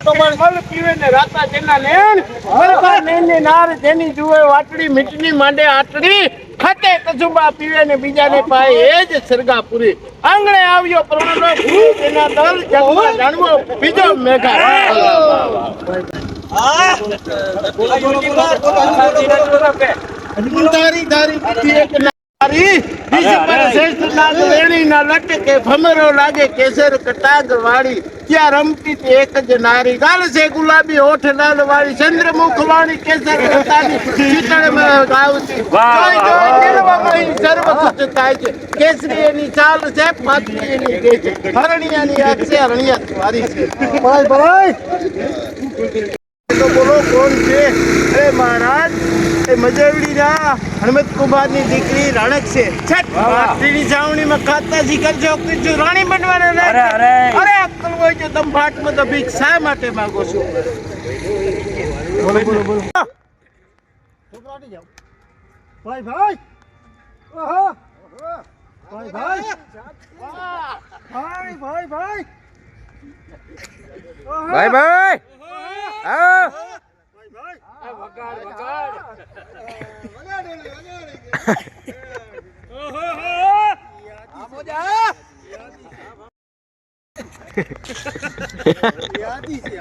તો પણ મલ પીવે ને રાતા જેના લેણ મલકા નેને નાર જેની જુએ વાટડી મીઠની માંડે આટડી ખાતે કસુબા પીવે ને બીજાને પાય એ જ સરગાપુરી આંગણે આવ્યો પ્રણનો ગુરુ તેના દલ જગમાં જાણવો બીજો મેઘા તારી તારી પીઠી એક નારી બીજી પર શ્રેષ્ઠ નાગ વેણી ના લટકે ભમરો લાગે કેસર કટાગ વાળી ત્યાં રમતી એક જ નારી ગાલ છે ગુલાબી હોઠ લાલ વાળી ચંદ્રમુખ વાળી કેસર કટાની ચિતળમાં ગાવતી જોઈ જોઈ દિલમાં સર્વ કુછ થાય છે કેસરી એની ચાલ છે પાતળી એની ગઈ છે હરણિયાની આંખ છે હરણિયા વારી છે ભાઈ ભાઈ તો બોલો કોણ છે અરે મહારાજ એ મજવડી ના હનુમત કુમાર ની દીકરી રાણક છે છઠ માટીની છાવણીમાં ખાતા શીખર છો કે રાણી બનવાના અરે અક્કલ હોય તો તમ ભાટમાં તો ભીખ શા માટે માંગો છો બોલો બોલો બોલો છોકરાટી જાવ ભાઈ ભાઈ ઓહો ભાઈ ભાઈ ભાઈ ભાઈ ભાઈ ભાઈ ભાઈ આવો વગાડ વગાડ ઓહો આમો જા યાદી છે